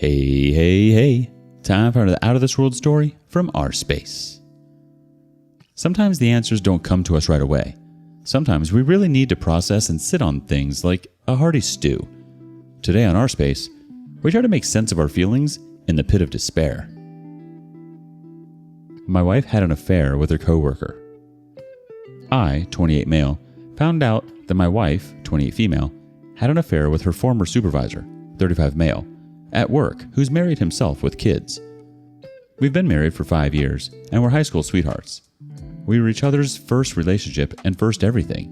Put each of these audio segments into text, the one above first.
Hey, hey, hey. Time for another Out of This World story from rSpace. Sometimes the answers don't come to us right away. Sometimes we really need to process and sit on things like a hearty stew. Today on rSpace, we try to make sense of our feelings in the pit of despair. My wife had an affair with her coworker. I, 28 male, found out that my wife, 28 female, had an affair with her former supervisor, 35 male, at work, who's married himself with kids. We've been married for 5 years, and we're high school sweethearts. We were each other's first relationship and first everything.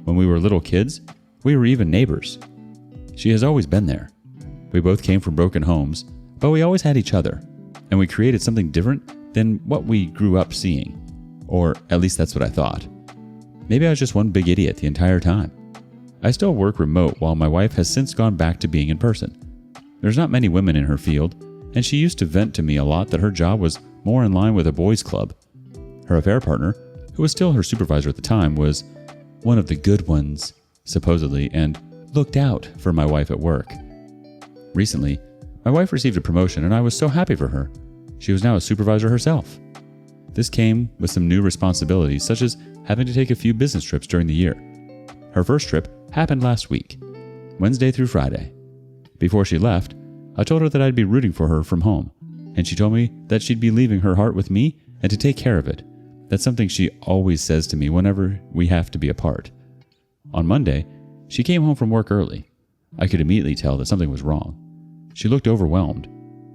When we were little kids, we were even neighbors. She has always been there. We both came from broken homes, but we always had each other, and we created something different than what we grew up seeing. Or at least that's what I thought. Maybe I was just one big idiot the entire time. I still work remote while my wife has since gone back to being in person. There's not many women in her field, and she used to vent to me a lot that her job was more in line with a boys' club. Her affair partner, who was still her supervisor at the time, was one of the good ones, supposedly, and looked out for my wife at work. Recently, my wife received a promotion, and I was so happy for her. She was now a supervisor herself. This came with some new responsibilities, such as having to take a few business trips during the year. Her first trip happened last week, Wednesday through Friday. Before she left, I told her that I'd be rooting for her from home, and she told me that she'd be leaving her heart with me and to take care of it. That's something she always says to me whenever we have to be apart. On Monday, she came home from work early. I could immediately tell that something was wrong. She looked overwhelmed,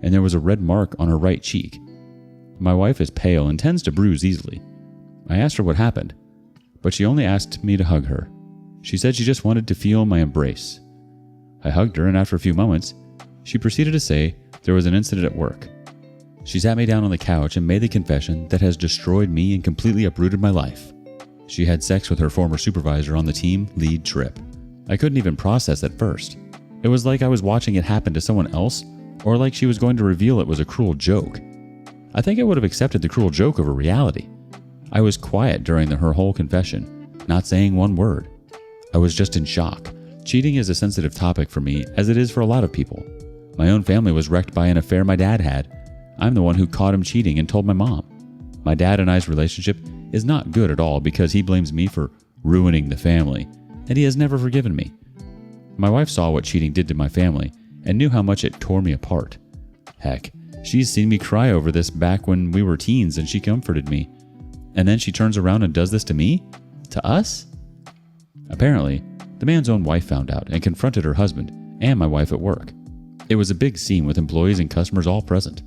and there was a red mark on her right cheek. My wife is pale and tends to bruise easily. I asked her what happened, but she only asked me to hug her. She said she just wanted to feel my embrace. I hugged her, and after a few moments, she proceeded to say there was an incident at work. She sat me down on the couch and made the confession that has destroyed me and completely uprooted my life. She had sex with her former supervisor on the team lead trip. I couldn't even process at first. It was like I was watching it happen to someone else, or like she was going to reveal it was a cruel joke. I think I would have accepted the cruel joke over reality. I was quiet during her whole confession, not saying one word. I was just in shock. Cheating is a sensitive topic for me, as it is for a lot of people. My own family was wrecked by an affair my dad had. I'm the one who caught him cheating and told my mom. My dad and I's relationship is not good at all because he blames me for ruining the family, and he has never forgiven me. My wife saw what cheating did to my family and knew how much it tore me apart. Heck, she's seen me cry over this back when we were teens and she comforted me. And then she turns around and does this to me? To us? Apparently, the man's own wife found out and confronted her husband and my wife at work. It was a big scene with employees and customers all present.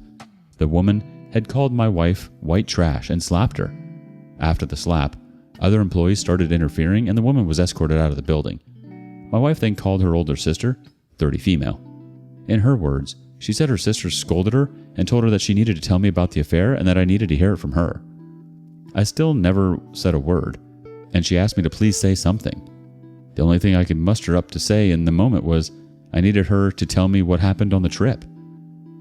The woman had called my wife white trash and slapped her. After the slap, other employees started interfering and the woman was escorted out of the building. My wife then called her older sister, 30 female. In her words, she said her sister scolded her and told her that she needed to tell me about the affair and that I needed to hear it from her. I still never said a word, and she asked me to please say something. The only thing I could muster up to say in the moment was I needed her to tell me what happened on the trip.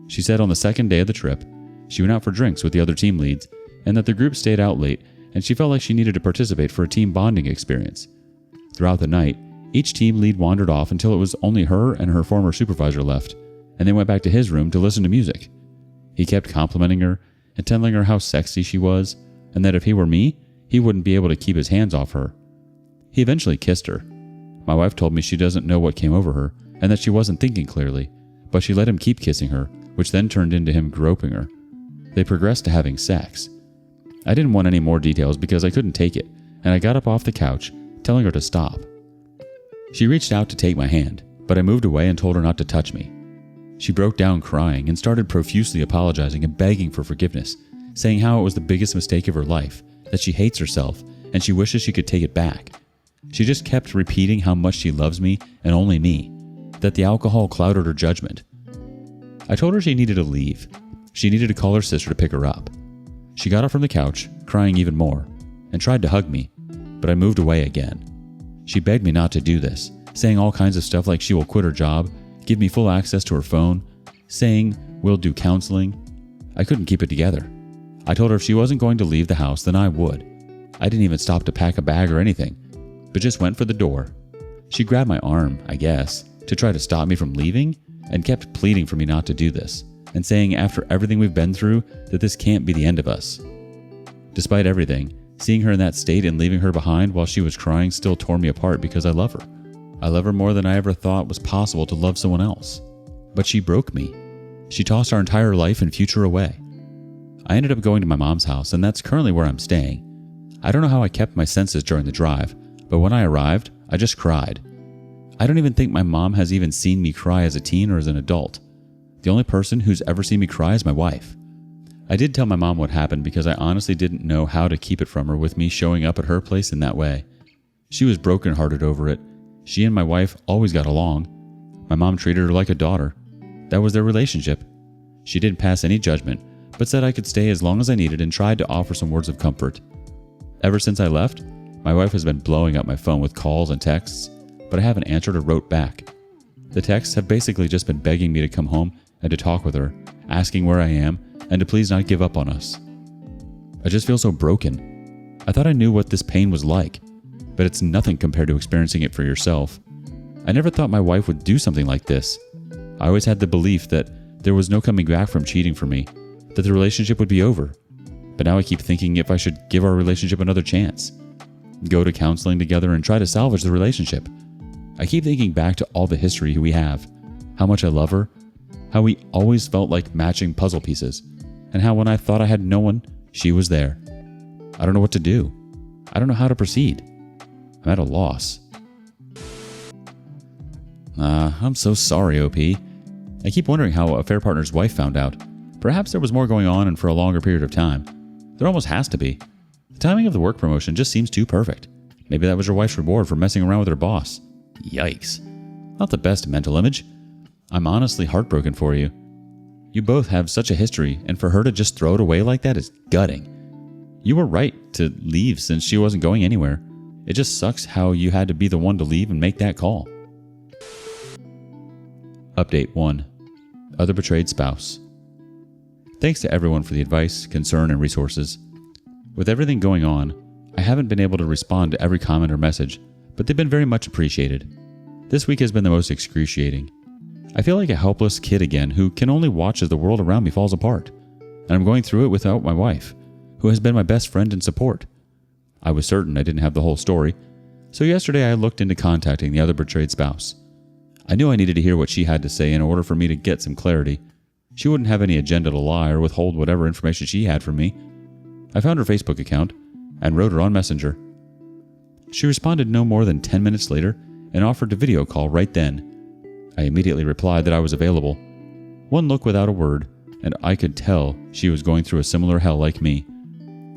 She said on the second day of the trip, she went out for drinks with the other team leads and that the group stayed out late and she felt like she needed to participate for a team bonding experience. Throughout the night, each team lead wandered off until it was only her and her former supervisor left, and they went back to his room to listen to music. He kept complimenting her and telling her how sexy she was, and that if he were me, he wouldn't be able to keep his hands off her. He eventually kissed her. My wife told me she doesn't know what came over her and that she wasn't thinking clearly, but she let him keep kissing her, which then turned into him groping her. They progressed to having sex. I didn't want any more details because I couldn't take it, and I got up off the couch, telling her to stop. She reached out to take my hand, but I moved away and told her not to touch me. She broke down crying and started profusely apologizing and begging for forgiveness, saying how it was the biggest mistake of her life, that she hates herself, and she wishes she could take it back. She just kept repeating how much she loves me and only me, that the alcohol clouded her judgment. I told her she needed to leave. She needed to call her sister to pick her up. She got up from the couch, crying even more, and tried to hug me, but I moved away again. She begged me not to do this, saying all kinds of stuff like she will quit her job, give me full access to her phone, saying we'll do counseling. I couldn't keep it together. I told her if she wasn't going to leave the house, then I would. I didn't even stop to pack a bag or anything, but just went for the door. She grabbed my arm, I guess, to try to stop me from leaving and kept pleading for me not to do this and saying after everything we've been through that this can't be the end of us. Despite everything, seeing her in that state and leaving her behind while she was crying still tore me apart because I love her. I love her more than I ever thought was possible to love someone else. But she broke me. She tossed our entire life and future away. I ended up going to my mom's house, and that's currently where I'm staying. I don't know how I kept my senses during the drive, but when I arrived, I just cried. I don't even think my mom has even seen me cry as a teen or as an adult. The only person who's ever seen me cry is my wife. I did tell my mom what happened because I honestly didn't know how to keep it from her with me showing up at her place in that way. She was brokenhearted over it. She and my wife always got along. My mom treated her like a daughter. That was their relationship. She didn't pass any judgment, but said I could stay as long as I needed and tried to offer some words of comfort. Ever since I left, my wife has been blowing up my phone with calls and texts, but I haven't answered or wrote back. The texts have basically just been begging me to come home and to talk with her, asking where I am, and to please not give up on us. I just feel so broken. I thought I knew what this pain was like, but it's nothing compared to experiencing it for yourself. I never thought my wife would do something like this. I always had the belief that there was no coming back from cheating for me, that the relationship would be over. But now I keep thinking if I should give our relationship another chance, go to counseling together and try to salvage the relationship. I keep thinking back to all the history we have, how much I love her, how we always felt like matching puzzle pieces, and how when I thought I had no one, she was there. I don't know what to do. I don't know how to proceed. I'm at a loss. I'm so sorry, OP. I keep wondering how a affair partner's wife found out. Perhaps there was more going on and for a longer period of time. There almost has to be. The timing of the work promotion just seems too perfect. Maybe that was your wife's reward for messing around with her boss. Yikes. Not the best mental image. I'm honestly heartbroken for you. You both have such a history, and for her to just throw it away like that is gutting. You were right to leave since she wasn't going anywhere. It just sucks how you had to be the one to leave and make that call. Update 1. Other betrayed spouse. Thanks to everyone for the advice, concern, and resources. With everything going on, I haven't been able to respond to every comment or message, but they've been very much appreciated. This week has been the most excruciating. I feel like a helpless kid again who can only watch as the world around me falls apart. And I'm going through it without my wife, who has been my best friend and support. I was certain I didn't have the whole story, so yesterday I looked into contacting the other betrayed spouse. I knew I needed to hear what she had to say in order for me to get some clarity. She wouldn't have any agenda to lie or withhold whatever information she had from me. I found her Facebook account and wrote her on Messenger. She responded no more than 10 minutes later and offered to video call right then. I immediately replied that I was available. One look without a word, and I could tell she was going through a similar hell like me.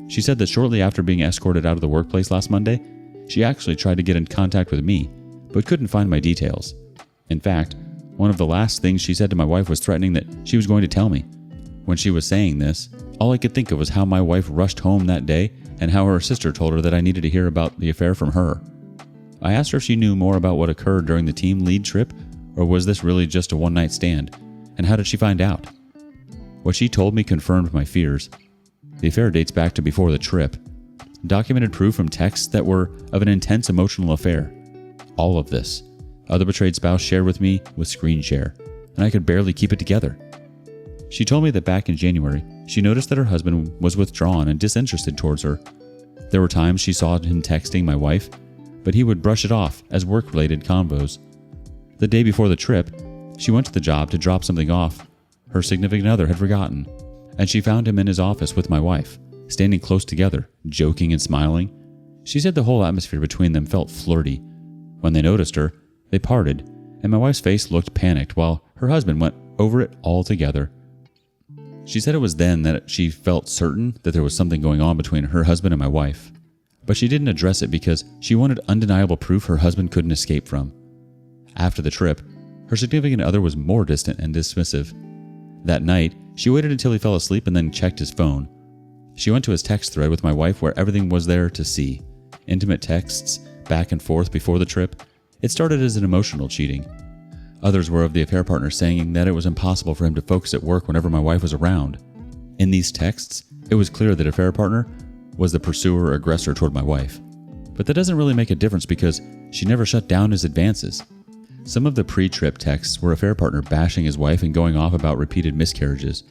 She said that shortly after being escorted out of the workplace last Monday, she actually tried to get in contact with me, but couldn't find my details. In fact, one of the last things she said to my wife was threatening that she was going to tell me. When she was saying this, all I could think of was how my wife rushed home that day and how her sister told her that I needed to hear about the affair from her. I asked her if she knew more about what occurred during the team lead trip, or was this really just a one-night stand, and how did she find out? What she told me confirmed my fears. The affair dates back to before the trip. Documented proof from texts that were of an intense emotional affair. All of this, other betrayed spouse shared with me with screen share, and I could barely keep it together. She told me that back in January, she noticed that her husband was withdrawn and disinterested towards her. There were times she saw him texting my wife, but he would brush it off as work-related convos. The day before the trip, she went to the job to drop something off her significant other had forgotten, and she found him in his office with my wife, standing close together, joking and smiling. She said the whole atmosphere between them felt flirty. When they noticed her, they parted, and my wife's face looked panicked while her husband went over it all together. She said it was then that she felt certain that there was something going on between her husband and my wife, but she didn't address it because she wanted undeniable proof her husband couldn't escape from. After the trip, her significant other was more distant and dismissive. That night, she waited until he fell asleep and then checked his phone. She went to his text thread with my wife where everything was there to see. Intimate texts, back and forth before the trip. It started as an emotional cheating. Others were of the affair partner saying that it was impossible for him to focus at work whenever my wife was around. In these texts, it was clear that affair partner was the pursuer or aggressor toward my wife. But that doesn't really make a difference because she never shut down his advances. Some of the pre-trip texts were affair partner bashing his wife and going off about repeated miscarriages.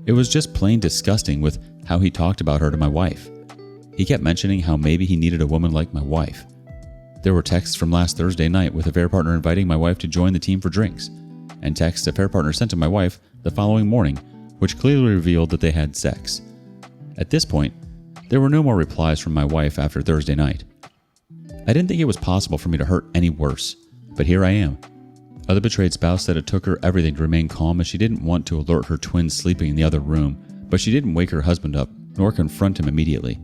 It was just plain disgusting with how he talked about her to my wife. He kept mentioning how maybe he needed a woman like my wife. There were texts from last Thursday night with affair partner inviting my wife to join the team for drinks, and texts affair partner sent to my wife the following morning, which clearly revealed that they had sex. At this point, there were no more replies from my wife after Thursday night. I didn't think it was possible for me to hurt any worse, but here I am. Other betrayed spouse said it took her everything to remain calm as she didn't want to alert her twins sleeping in the other room, but she didn't wake her husband up nor confront him immediately.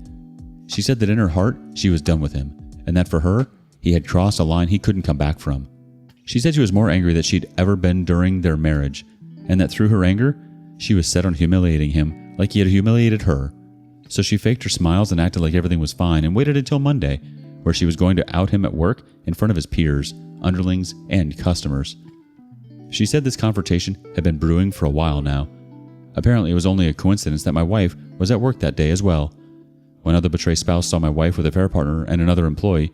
She said that in her heart, she was done with him, and that for her, he had crossed a line he couldn't come back from. She said she was more angry than she'd ever been during their marriage, and that through her anger, she was set on humiliating him like he had humiliated her. So she faked her smiles and acted like everything was fine and waited until Monday, where she was going to out him at work in front of his peers, underlings, and customers. She said this confrontation had been brewing for a while now. Apparently it was only a coincidence that my wife was at work that day as well. When other betrayed spouse saw my wife with a affair partner and another employee,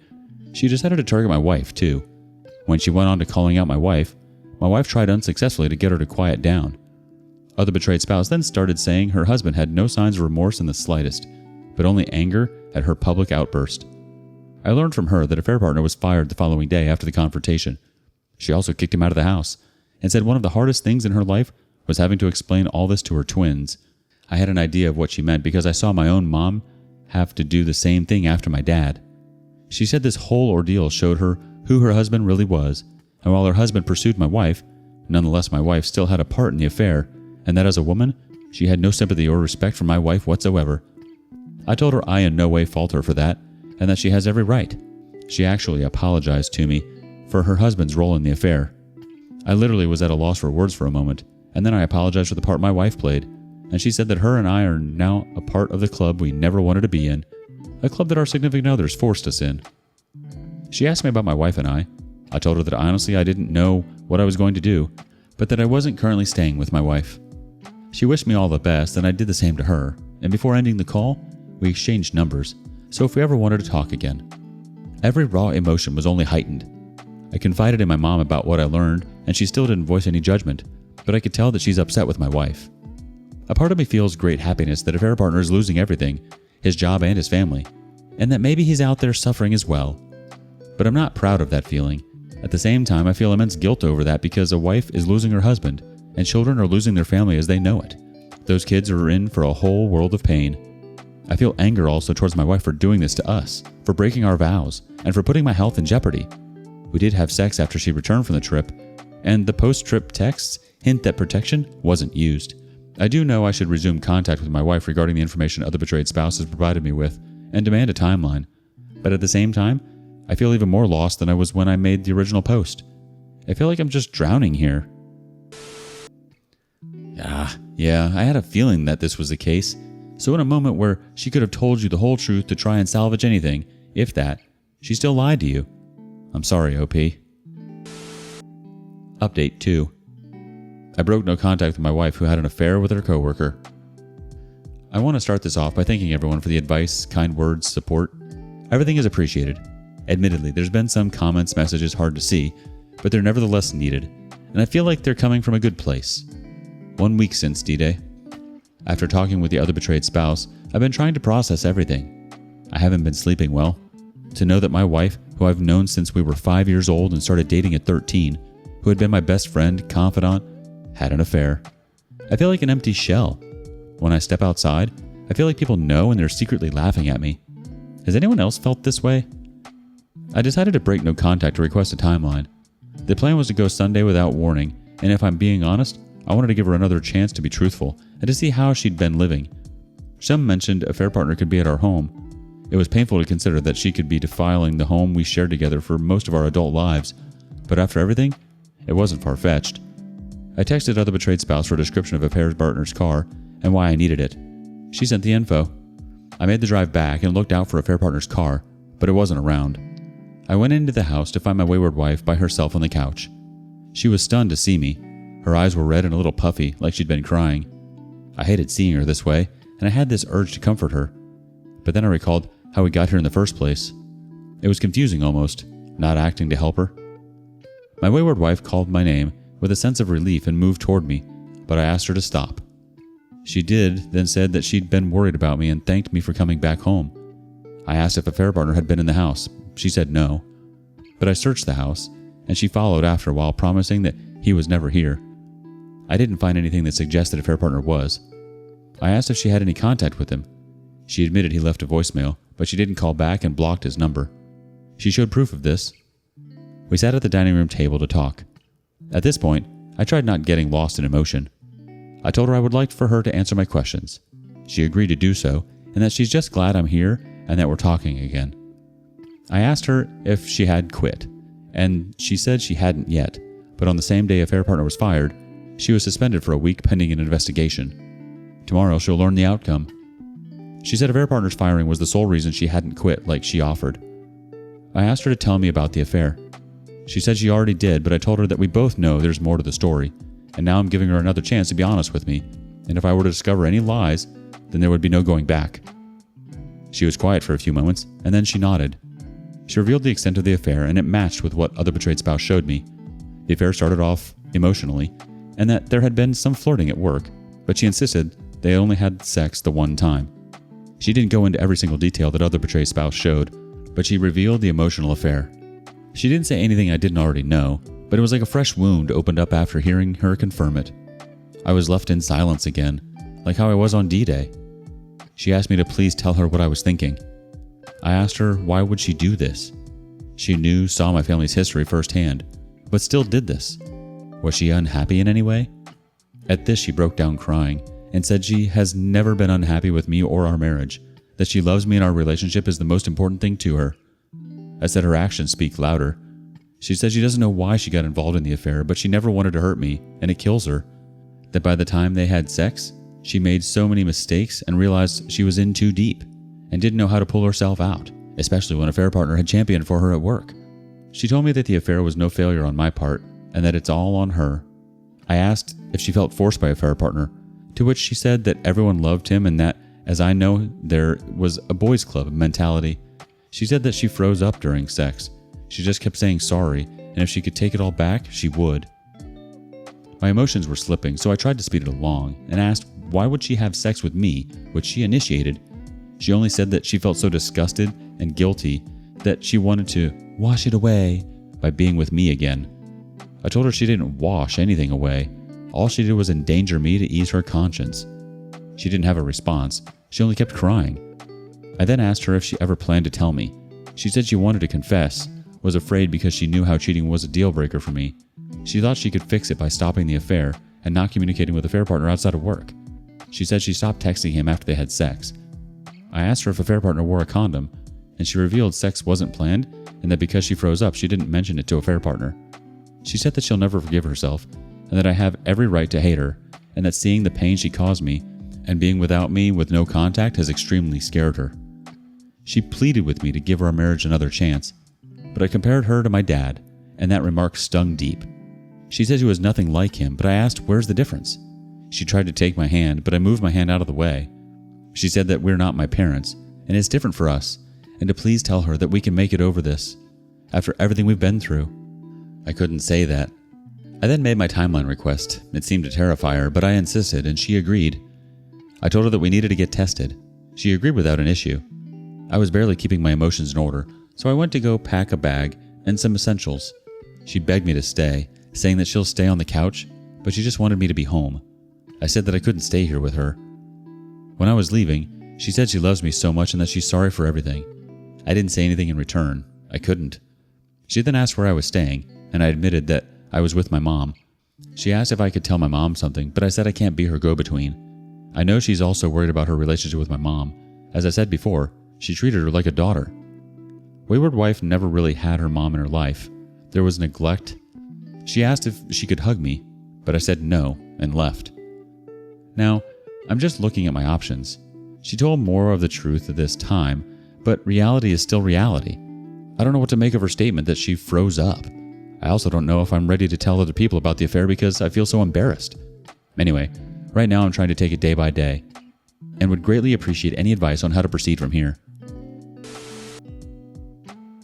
she decided to target my wife too. When she went on to calling out my wife tried unsuccessfully to get her to quiet down. Other betrayed spouse then started saying her husband had no signs of remorse in the slightest, but only anger at her public outburst. I learned from her that affair partner was fired the following day after the confrontation. She also kicked him out of the house and said one of the hardest things in her life was having to explain all this to her twins. I had an idea of what she meant because I saw my own mom have to do the same thing after my dad. She said this whole ordeal showed her who her husband really was, and while her husband pursued my wife, nonetheless my wife still had a part in the affair, and that as a woman, she had no sympathy or respect for my wife whatsoever. I told her I in no way fault her for that, and that she has every right. She actually apologized to me for her husband's role in the affair. I literally was at a loss for words for a moment, and then I apologized for the part my wife played, and she said that her and I are now a part of the club we never wanted to be in, a club that our significant others forced us in. She asked me about my wife and I. I told her that honestly I didn't know what I was going to do, but that I wasn't currently staying with my wife. She wished me all the best, and I did the same to her, and before ending the call, we exchanged numbers, so if we ever wanted to talk again. Every raw emotion was only heightened. I confided in my mom about what I learned, and she still didn't voice any judgment, but I could tell that she's upset with my wife. A part of me feels great happiness that affair partner is losing everything, his job and his family, and that maybe he's out there suffering as well. But I'm not proud of that feeling. At the same time, I feel immense guilt over that because a wife is losing her husband, and children are losing their family as they know it. Those kids are in for a whole world of pain. I feel anger also towards my wife for doing this to us, for breaking our vows, and for putting my health in jeopardy. We did have sex after she returned from the trip, and the post-trip texts hint that protection wasn't used. I do know I should resume contact with my wife regarding the information other betrayed spouses provided me with, and demand a timeline. But at the same time, I feel even more lost than I was when I made the original post. I feel like I'm just drowning here. Yeah, I had a feeling that this was the case. So in a moment where she could have told you the whole truth to try and salvage anything, if that, she still lied to you. I'm sorry, OP. Update 2. I broke no contact with my wife who had an affair with her coworker. I want to start this off by thanking everyone for the advice, kind words, support. Everything is appreciated. Admittedly, there's been some comments, messages hard to see, but they're nevertheless needed, and I feel like they're coming from a good place. 1 week since D-Day. After talking with the other betrayed spouse, I've been trying to process everything. I haven't been sleeping well. To know that my wife, who I've known since we were 5 years old and started dating at 13, who had been my best friend, confidant, had an affair. I feel like an empty shell. When I step outside, I feel like people know and they're secretly laughing at me. Has anyone else felt this way? I decided to break no contact to request a timeline. The plan was to go Sunday without warning, and if I'm being honest, I wanted to give her another chance to be truthful and to see how she'd been living. Some mentioned a affair partner could be at our home. It was painful to consider that she could be defiling the home we shared together for most of our adult lives, but after everything, it wasn't far-fetched. I texted other betrayed spouse for a description of affair partner's car and why I needed it. She sent the info. I made the drive back and looked out for affair partner's car, but it wasn't around. I went into the house to find my wayward wife by herself on the couch. She was stunned to see me. Her eyes were red and a little puffy, like she'd been crying. I hated seeing her this way, and I had this urge to comfort her. But then I recalled how we got here in the first place. It was confusing almost, not acting to help her. My wayward wife called my name with a sense of relief and moved toward me, but I asked her to stop. She did, then said that she'd been worried about me and thanked me for coming back home. I asked if a affair partner had been in the house. She said no. But I searched the house, and she followed after a while, promising that he was never here. I didn't find anything that suggested a affair partner was. I asked if she had any contact with him. She admitted he left a voicemail, but she didn't call back and blocked his number. She showed proof of this. We sat at the dining room table to talk. At this point, I tried not getting lost in emotion. I told her I would like for her to answer my questions. She agreed to do so, and that she's just glad I'm here and that we're talking again. I asked her if she had quit, and she said she hadn't yet, but on the same day a affair partner was fired, she was suspended for a week pending an investigation. Tomorrow she'll learn the outcome. She said affair partner's firing was the sole reason she hadn't quit like she offered. I asked her to tell me about the affair. She said she already did, but I told her that we both know there's more to the story, and now I'm giving her another chance to be honest with me, and if I were to discover any lies, then there would be no going back. She was quiet for a few moments, and then she nodded. She revealed the extent of the affair, and it matched with what other betrayed spouse showed me. The affair started off emotionally, and that there had been some flirting at work, but she insisted they only had sex the one time. She didn't go into every single detail that other betrayed spouse showed, but she revealed the emotional affair. She didn't say anything I didn't already know, but it was like a fresh wound opened up after hearing her confirm it. I was left in silence again, like how I was on D-Day. She asked me to please tell her what I was thinking. I asked her why would she do this. She saw my family's history firsthand, but still did this. Was she unhappy in any way? At this she broke down crying and said she has never been unhappy with me or our marriage, that she loves me and our relationship is the most important thing to her. I said her actions speak louder. She said she doesn't know why she got involved in the affair, but she never wanted to hurt me, and it kills her. That by the time they had sex, she made so many mistakes and realized she was in too deep, and didn't know how to pull herself out, especially when an affair partner had championed for her at work. She told me that the affair was no failure on my part, and that it's all on her. I asked if she felt forced by a affair partner, to which she said that everyone loved him and that, as I know, there was a boys' club mentality. She said that she froze up during sex. She just kept saying sorry, and if she could take it all back, she would. My emotions were slipping, so I tried to speed it along, and asked why would she have sex with me, which she initiated. She only said that she felt so disgusted and guilty that she wanted to wash it away by being with me again. I told her she didn't wash anything away. All she did was endanger me to ease her conscience. She didn't have a response. She only kept crying. I then asked her if she ever planned to tell me. She said she wanted to confess, was afraid because she knew how cheating was a deal breaker for me. She thought she could fix it by stopping the affair and not communicating with a affair partner outside of work. She said she stopped texting him after they had sex. I asked her if a affair partner wore a condom, and she revealed sex wasn't planned and that because she froze up, she didn't mention it to a affair partner. She said that she'll never forgive herself and that I have every right to hate her, and that seeing the pain she caused me and being without me with no contact has extremely scared her. She pleaded with me to give our marriage another chance, but I compared her to my dad, and that remark stung deep. She said she was nothing like him, but I asked where's the difference. She tried to take my hand, but I moved my hand out of the way. She said that we're not my parents, and it's different for us, and to please tell her that we can make it over this, after everything we've been through. I couldn't say that. I then made my timeline request. It seemed to terrify her, but I insisted, and she agreed. I told her that we needed to get tested. She agreed without an issue. I was barely keeping my emotions in order, so I went to go pack a bag and some essentials. She begged me to stay, saying that she'll stay on the couch, but she just wanted me to be home. I said that I couldn't stay here with her. When I was leaving, she said she loves me so much and that she's sorry for everything. I didn't say anything in return. I couldn't. She then asked where I was staying, and I admitted that I was with my mom. She asked if I could tell my mom something, but I said I can't be her go-between. I know she's also worried about her relationship with my mom. As I said before, she treated her like a daughter. Wayward wife never really had her mom in her life. There was neglect. She asked if she could hug me, but I said no and left. Now, I'm just looking at my options. She told more of the truth at this time, but reality is still reality. I don't know what to make of her statement that she froze up. I also don't know if I'm ready to tell other people about the affair because I feel so embarrassed. Anyway, right now I'm trying to take it day by day, and would greatly appreciate any advice on how to proceed from here.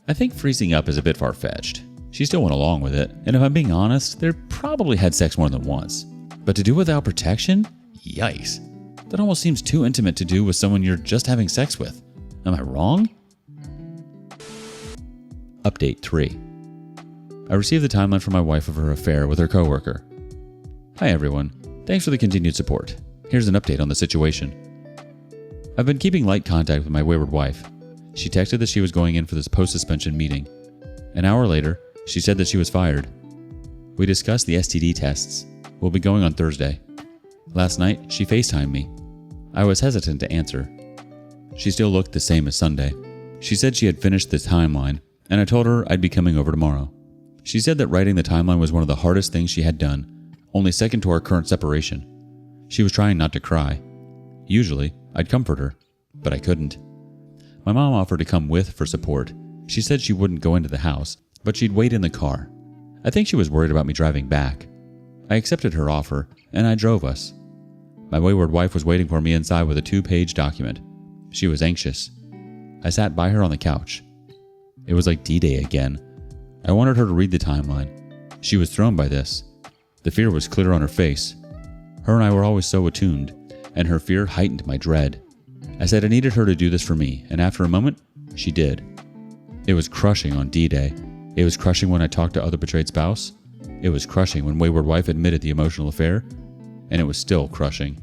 I think freezing up is a bit far-fetched. She still went along with it, and if I'm being honest, they probably had sex more than once. But to do without protection? Yikes. That almost seems too intimate to do with someone you're just having sex with. Am I wrong? Update 3. I received the timeline from my wife of her affair with her coworker. Hi everyone. Thanks for the continued support. Here's an update on the situation. I've been keeping light contact with my wayward wife. She texted that she was going in for this post-suspension meeting. An hour later, she said that she was fired. We discussed the STD tests. We'll be going on Thursday. Last night, she FaceTimed me. I was hesitant to answer. She still looked the same as Sunday. She said she had finished the timeline, and I told her I'd be coming over tomorrow. She said that writing the timeline was one of the hardest things she had done, only second to our current separation. She was trying not to cry. Usually, I'd comfort her, but I couldn't. My mom offered to come with for support. She said she wouldn't go into the house, but she'd wait in the car. I think she was worried about me driving back. I accepted her offer, and I drove us. My wayward wife was waiting for me inside with a 2-page document. She was anxious. I sat by her on the couch. It was like D-Day again. I wanted her to read the timeline. She was thrown by this. The fear was clear on her face. Her and I were always so attuned, and her fear heightened my dread. I said I needed her to do this for me, and after a moment, she did. It was crushing on D-Day. It was crushing when I talked to other betrayed spouse. It was crushing when wayward wife admitted the emotional affair, and it was still crushing.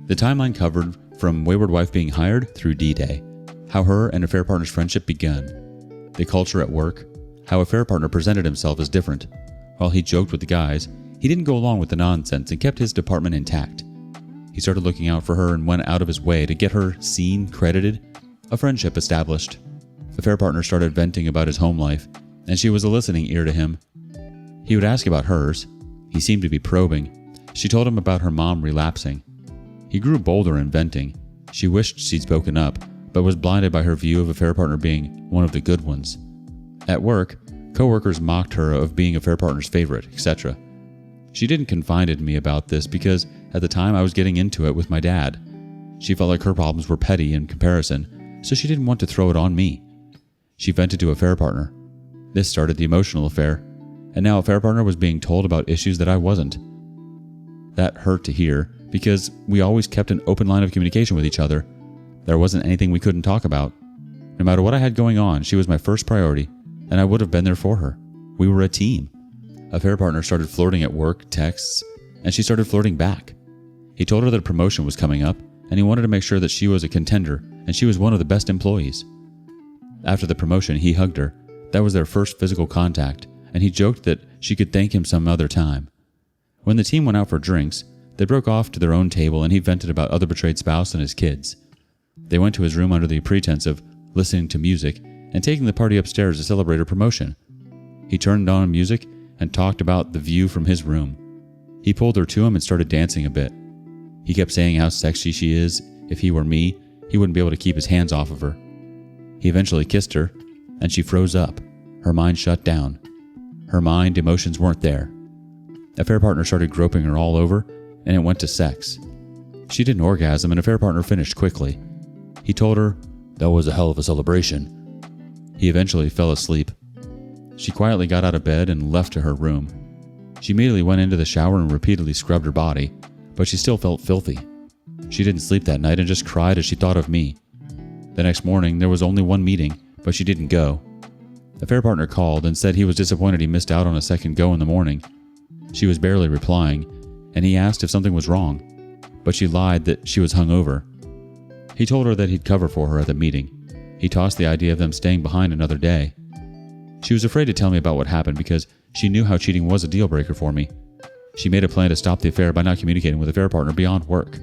The timeline covered from wayward wife being hired through D-Day, how her and affair partner's friendship begun, the culture at work, how affair partner presented himself as different. While he joked with the guys, he didn't go along with the nonsense and kept his department intact. He started looking out for her and went out of his way to get her seen, credited, a friendship established. Affair partner started venting about his home life, and she was a listening ear to him. He would ask about hers. He seemed to be probing. She told him about her mom relapsing. He grew bolder in venting. She wished she'd spoken up, but was blinded by her view of affair partner being one of the good ones. At work, coworkers mocked her of being affair partner's favorite, etc. She didn't confide in me about this because at the time I was getting into it with my dad. She felt like her problems were petty in comparison, so she didn't want to throw it on me. She vented to affair partner. This started the emotional affair, and now affair partner was being told about issues that I wasn't. That hurt to hear because we always kept an open line of communication with each other. There wasn't anything we couldn't talk about. No matter what I had going on, she was my first priority, and I would have been there for her. We were a team. Affair partner started flirting at work, texts, and she started flirting back. He told her that a promotion was coming up, and he wanted to make sure that she was a contender and she was one of the best employees. After the promotion, he hugged her. That was their first physical contact, and he joked that she could thank him some other time. When the team went out for drinks, they broke off to their own table and he vented about other betrayed spouse and his kids. They went to his room under the pretense of listening to music and taking the party upstairs to celebrate her promotion. He turned on music and talked about the view from his room. He pulled her to him and started dancing a bit. He kept saying how sexy she is. If he were me, he wouldn't be able to keep his hands off of her. He eventually kissed her, and she froze up. Her mind shut down. Her mind, emotions weren't there. Affair partner started groping her all over, and it went to sex. She didn't orgasm, and affair partner finished quickly. He told her, "That was a hell of a celebration." He eventually fell asleep. She quietly got out of bed and left to her room. She immediately went into the shower and repeatedly scrubbed her body, but she still felt filthy. She didn't sleep that night and just cried as she thought of me. The next morning, there was only one meeting, but she didn't go. Affair partner called and said he was disappointed he missed out on a second go in the morning. She was barely replying, and he asked if something was wrong, but she lied that she was hungover. He told her that he'd cover for her at the meeting. He tossed the idea of them staying behind another day. She was afraid to tell me about what happened because she knew how cheating was a deal breaker for me. She made a plan to stop the affair by not communicating with affair partner beyond work.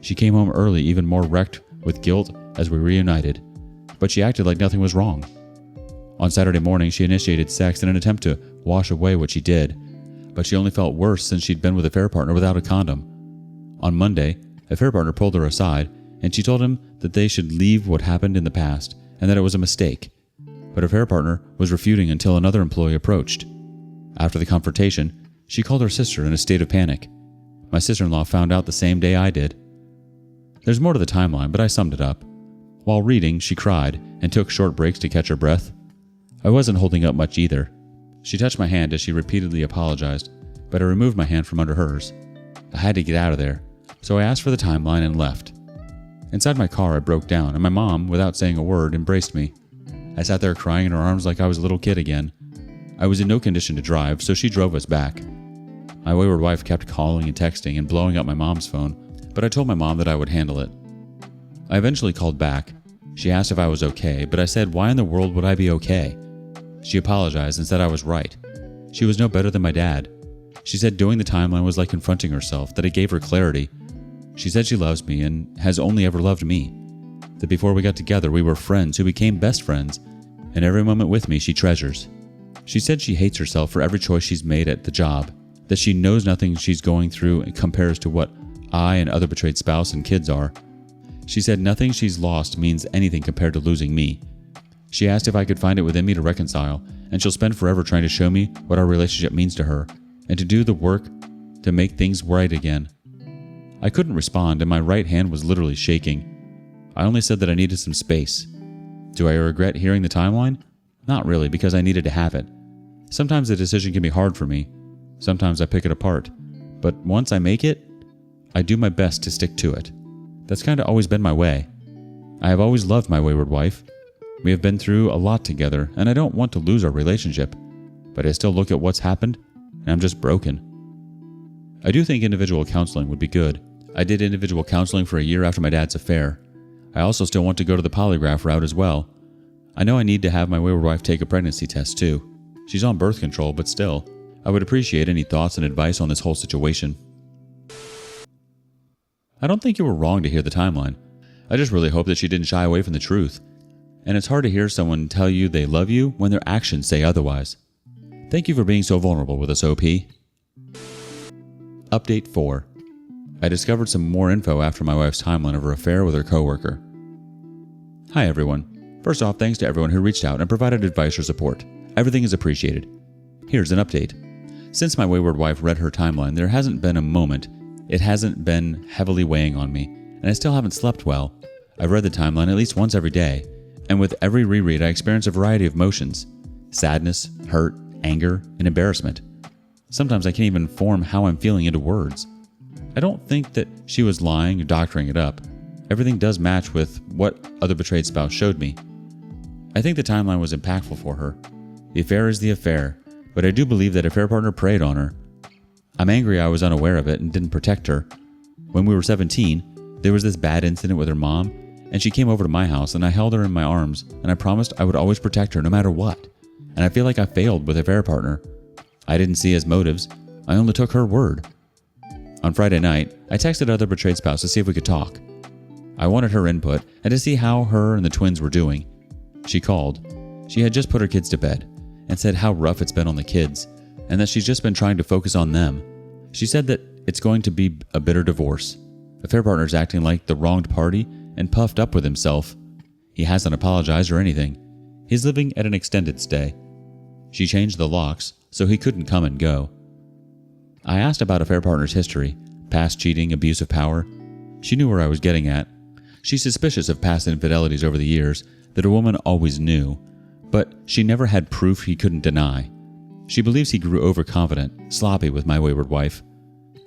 She came home early, even more wrecked with guilt as we reunited, but she acted like nothing was wrong. On Saturday morning, she initiated sex in an attempt to wash away what she did, but she only felt worse since she'd been with affair partner without a condom. On Monday, affair partner pulled her aside, and she told him that they should leave what happened in the past and that it was a mistake. But affair partner was refuting until another employee approached. After the confrontation, she called her sister in a state of panic. My sister-in-law found out the same day I did. There's more to the timeline, but I summed it up. While reading, she cried and took short breaks to catch her breath. I wasn't holding up much either. She touched my hand as she repeatedly apologized, but I removed my hand from under hers. I had to get out of there, so I asked for the timeline and left. Inside my car, I broke down, and my mom, without saying a word, embraced me. I sat there crying in her arms like I was a little kid again. I was in no condition to drive, so she drove us back. My wayward wife kept calling and texting and blowing up my mom's phone, but I told my mom that I would handle it. I eventually called back. She asked if I was okay, but I said, why in the world would I be okay? She apologized and said I was right. She was no better than my dad. She said doing the timeline was like confronting herself, that it gave her clarity. She said she loves me and has only ever loved me. That before we got together, we were friends who became best friends, and every moment with me she treasures. She said she hates herself for every choice she's made at the job, that she knows nothing she's going through compares to what I and other betrayed spouse and kids are. She said nothing she's lost means anything compared to losing me. She asked if I could find it within me to reconcile, and she'll spend forever trying to show me what our relationship means to her, and to do the work to make things right again. I couldn't respond, and my right hand was literally shaking. I only said that I needed some space. Do I regret hearing the timeline? Not really, because I needed to have it. Sometimes the decision can be hard for me. Sometimes I pick it apart. But once I make it, I do my best to stick to it. That's kind of always been my way. I have always loved my wayward wife. We have been through a lot together, and I don't want to lose our relationship. But I still look at what's happened, and I'm just broken. I do think individual counseling would be good. I did individual counseling for a year after my dad's affair. I also still want to go to the polygraph route as well. I know I need to have my wayward wife take a pregnancy test too. She's on birth control, but still, I would appreciate any thoughts and advice on this whole situation. I don't think you were wrong to hear the timeline. I just really hope that she didn't shy away from the truth. And it's hard to hear someone tell you they love you when their actions say otherwise. Thank you for being so vulnerable with us, OP. Update 4. I discovered some more info after my wife's timeline of her affair with her coworker. Hi everyone. First off, thanks to everyone who reached out and provided advice or support. Everything is appreciated. Here's an update. Since my wayward wife read her timeline, there hasn't been a moment. It hasn't been heavily weighing on me, and I still haven't slept well. I've read the timeline at least once every day, and with every reread I experience a variety of emotions. Sadness, hurt, anger, and embarrassment. Sometimes I can't even form how I'm feeling into words. I don't think that she was lying or doctoring it up. Everything does match with what other betrayed spouse showed me. I think the timeline was impactful for her. The affair is the affair, but I do believe that affair partner preyed on her. I'm angry I was unaware of it and didn't protect her. When we were 17, there was this bad incident with her mom, and she came over to my house and I held her in my arms and I promised I would always protect her no matter what. And I feel like I failed with affair partner. I didn't see his motives. I only took her word. On Friday night, I texted other betrayed spouse to see if we could talk. I wanted her input and to see how her and the twins were doing. She called. She had just put her kids to bed and said how rough it's been on the kids and that she's just been trying to focus on them. She said that it's going to be a bitter divorce. Affair partner's acting like the wronged party and puffed up with himself. He hasn't apologized or anything. He's living at an extended stay. She changed the locks so he couldn't come and go. I asked about affair partner's history, past cheating, abuse of power. She knew where I was getting at. She's suspicious of past infidelities over the years that a woman always knew, but she never had proof he couldn't deny. She believes he grew overconfident, sloppy with my wayward wife.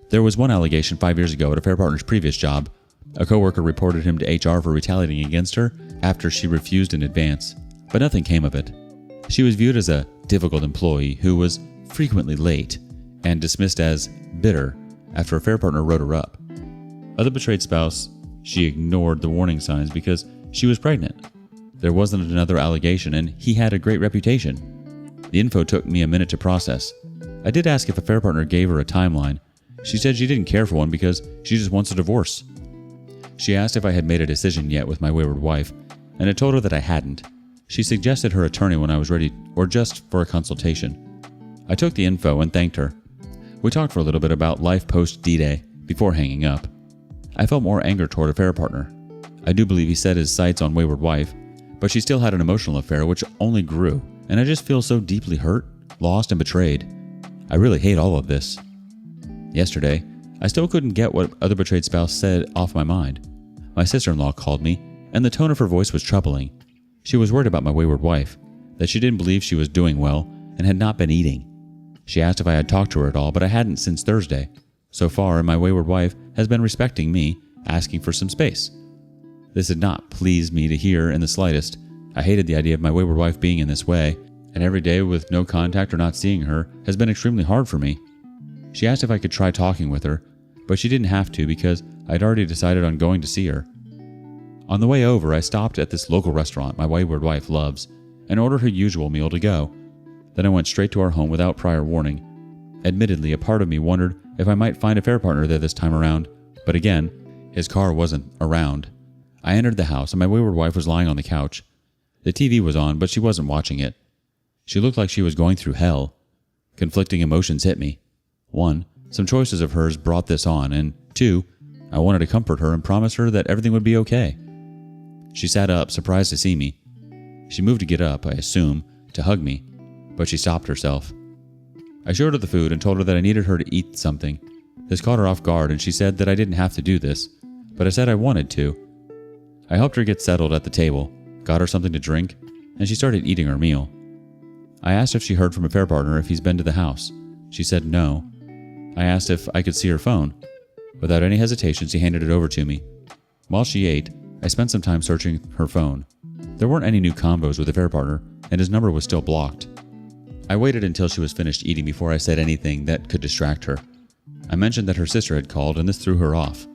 There was one allegation 5 years ago at affair partner's previous job. A coworker reported him to HR for retaliating against her after she refused in advance, but nothing came of it. She was viewed as a difficult employee who was frequently late and dismissed as bitter after affair partner wrote her up. Other betrayed spouse, she ignored the warning signs because she was pregnant. There wasn't another allegation and he had a great reputation. The info took me a minute to process. I did ask if affair partner gave her a timeline. She said she didn't care for one because she just wants a divorce. She asked if I had made a decision yet with my wayward wife, and I told her that I hadn't. She suggested her attorney when I was ready, or just for a consultation. I took the info and thanked her. We talked for a little bit about life post D-Day before hanging up. I felt more anger toward affair partner. I do believe he set his sights on wayward wife, but she still had an emotional affair which only grew, and I just feel so deeply hurt, lost, and betrayed. I really hate all of this. Yesterday, I still couldn't get what other betrayed spouse said off my mind. My sister-in-law called me, and the tone of her voice was troubling. She was worried about my wayward wife, that she didn't believe she was doing well, and had not been eating. She asked if I had talked to her at all, but I hadn't since Thursday. So far, my wayward wife has been respecting me, asking for some space. This did not please me to hear in the slightest. I hated the idea of my wayward wife being in this way, and every day with no contact or not seeing her has been extremely hard for me. She asked if I could try talking with her, but she didn't have to because I'd already decided on going to see her. On the way over, I stopped at this local restaurant my wayward wife loves and ordered her usual meal to go. Then I went straight to our home without prior warning. Admittedly, a part of me wondered if I might find a fair partner there this time around, but again, his car wasn't around. I entered the house and my wayward wife was lying on the couch. The TV was on, but she wasn't watching it. She looked like she was going through hell. Conflicting emotions hit me. 1, some choices of hers brought this on, and 2, I wanted to comfort her and promise her that everything would be okay. She sat up, surprised to see me. She moved to get up, I assume, to hug me, but she stopped herself. I showed her the food and told her that I needed her to eat something. This caught her off guard, and she said that I didn't have to do this, but I said I wanted to. I helped her get settled at the table, got her something to drink, and she started eating her meal. I asked if she heard from a fair partner if he's been to the house. She said no. I asked if I could see her phone. Without any hesitation, she handed it over to me. While she ate, I spent some time searching her phone. There weren't any new combos with a fair partner, and his number was still blocked. I waited until she was finished eating before I said anything that could distract her. I mentioned that her sister had called, and this threw her off.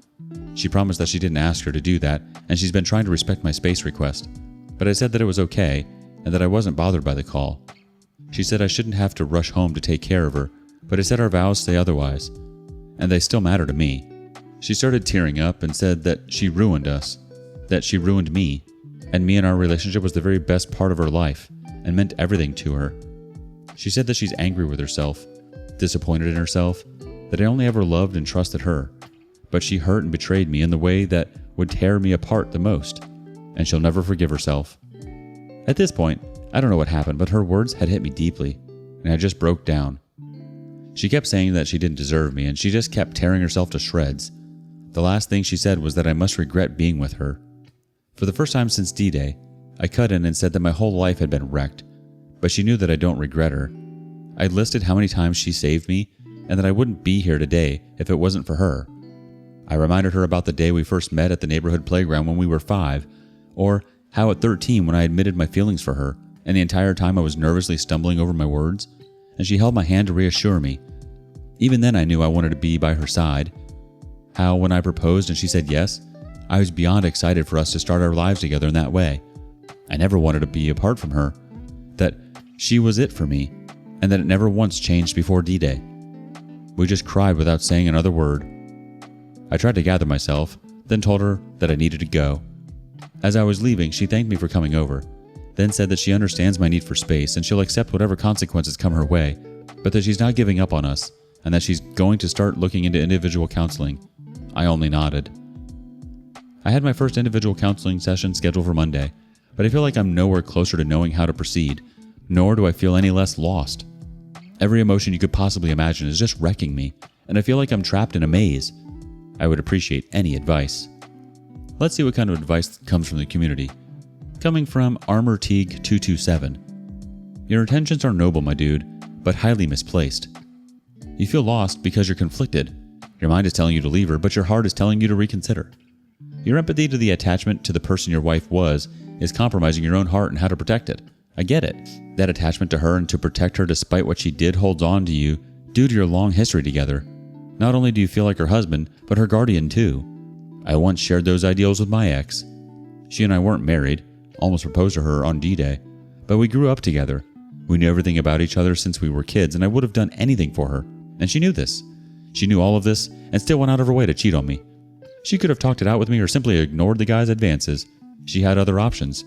She promised that she didn't ask her to do that, and she's been trying to respect my space request. But I said that it was okay, and that I wasn't bothered by the call. She said I shouldn't have to rush home to take care of her, but I said our vows say otherwise, and they still matter to me. She started tearing up and said that she ruined us, that she ruined me, and me and our relationship was the very best part of her life, and meant everything to her. She said that she's angry with herself, disappointed in herself, that I only ever loved and trusted her, but she hurt and betrayed me in the way that would tear me apart the most, and she'll never forgive herself. At this point, I don't know what happened, but her words had hit me deeply, and I just broke down. She kept saying that she didn't deserve me, and she just kept tearing herself to shreds. The last thing she said was that I must regret being with her. For the first time since D-Day, I cut in and said that my whole life had been wrecked, but she knew that I don't regret her. I listed how many times she saved me, and that I wouldn't be here today if it wasn't for her. I reminded her about the day we first met at the neighborhood playground when we were 5, or how at 13 when I admitted my feelings for her, and the entire time I was nervously stumbling over my words, and she held my hand to reassure me. Even then I knew I wanted to be by her side. How when I proposed and she said yes, I was beyond excited for us to start our lives together in that way. I never wanted to be apart from her, that she was it for me, and that it never once changed before D-Day. We just cried without saying another word. I tried to gather myself, then told her that I needed to go. As I was leaving, she thanked me for coming over, then said that she understands my need for space and she'll accept whatever consequences come her way, but that she's not giving up on us, and that she's going to start looking into individual counseling. I only nodded. I had my first individual counseling session scheduled for Monday, but I feel like I'm nowhere closer to knowing how to proceed, nor do I feel any less lost. Every emotion you could possibly imagine is just wrecking me, and I feel like I'm trapped in a maze. I would appreciate any advice. Let's see what kind of advice comes from the community. Coming from Armor Teague 227. Your intentions are noble, my dude, but highly misplaced. You feel lost because you're conflicted. Your mind is telling you to leave her, but your heart is telling you to reconsider. Your empathy to the attachment to the person your wife was is compromising your own heart and how to protect it. I get it. That attachment to her and to protect her despite what she did holds on to you due to your long history together. Not only do you feel like her husband, but her guardian too. I once shared those ideals with my ex. She and I weren't married, almost proposed to her on D-Day, but we grew up together. We knew everything about each other since we were kids, and I would have done anything for her. And she knew this. She knew all of this and still went out of her way to cheat on me. She could have talked it out with me or simply ignored the guy's advances. She had other options,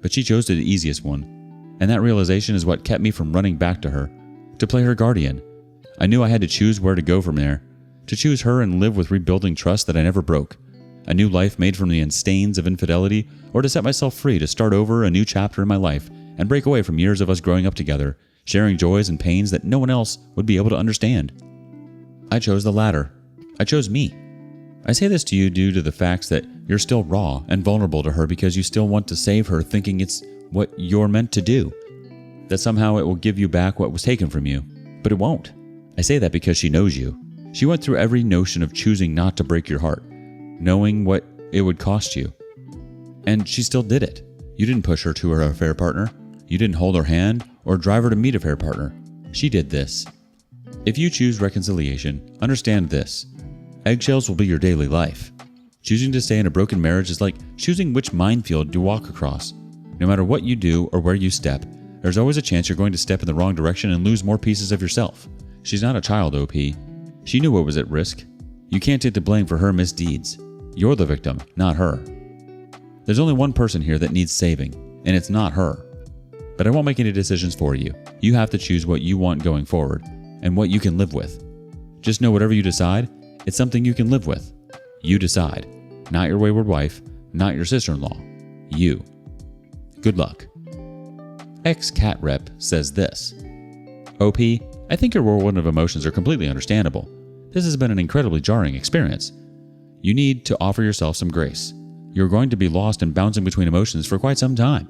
but she chose the easiest one. And that realization is what kept me from running back to her, to play her guardian. I knew I had to choose where to go from there, to choose her and live with rebuilding trust that I never broke. A new life made from the stains of infidelity, or to set myself free to start over a new chapter in my life and break away from years of us growing up together, sharing joys and pains that no one else would be able to understand. I chose the latter. I chose me. I say this to you due to the facts that you're still raw and vulnerable to her because you still want to save her thinking it's what you're meant to do. that somehow it will give you back what was taken from you, but it won't. I say that because she knows you. She went through every notion of choosing not to break your heart, knowing what it would cost you. And she still did it. You didn't push her to her affair partner. You didn't hold her hand or drive her to meet a affair partner. She did this. If you choose reconciliation, understand this. Eggshells will be your daily life. Choosing to stay in a broken marriage is like choosing which minefield you walk across. No matter what you do or where you step, there's always a chance you're going to step in the wrong direction and lose more pieces of yourself. She's not a child, OP. She knew what was at risk. You can't take the blame for her misdeeds. You're the victim, not her. There's only one person here that needs saving, and it's not her. But I won't make any decisions for you. You have to choose what you want going forward, and what you can live with. Just know whatever you decide, it's something you can live with. You decide. Not your wayward wife, not your sister-in-law. You. Good luck. Ex-cat rep says this. OP, I think your whirlwind of emotions are completely understandable. This has been an incredibly jarring experience. You need to offer yourself some grace. You're going to be lost and bouncing between emotions for quite some time.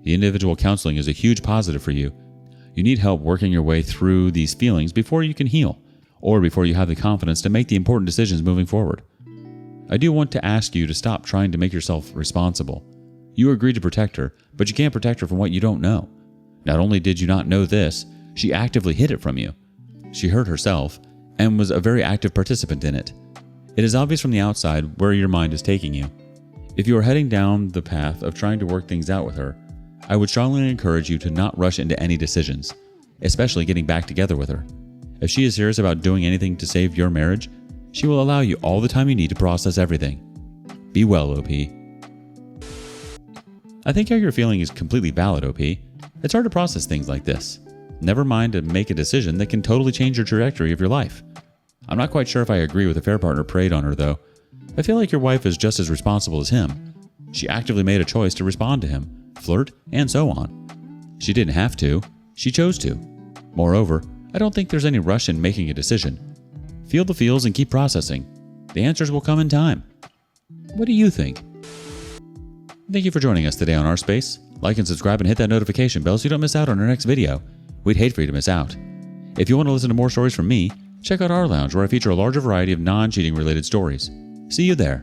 The individual counseling is a huge positive for you. You need help working your way through these feelings before you can heal, or before you have the confidence to make the important decisions moving forward. I do want to ask you to stop trying to make yourself responsible. You agreed to protect her, but you can't protect her from what you don't know. Not only did you not know this, she actively hid it from you. She hurt herself and was a very active participant in it. It is obvious from the outside where your mind is taking you. If you are heading down the path of trying to work things out with her, I would strongly encourage you to not rush into any decisions, especially getting back together with her. If she is serious about doing anything to save your marriage, she will allow you all the time you need to process everything. Be well, OP. I think how you're feeling is completely valid, OP. It's hard to process things like this. Never mind to make a decision that can totally change your trajectory of your life. I'm not quite sure if I agree with affair partner preyed on her, though. I feel like your wife is just as responsible as him. She actively made a choice to respond to him, flirt, and so on. She didn't have to. She chose to. Moreover, I don't think there's any rush in making a decision. Feel the feels and keep processing. The answers will come in time. What do you think? Thank you for joining us today on rSpace. Like and subscribe and hit that notification bell so you don't miss out on our next video. We'd hate for you to miss out. If you want to listen to more stories from me, check out our lounge where I feature a larger variety of non-cheating related stories. See you there.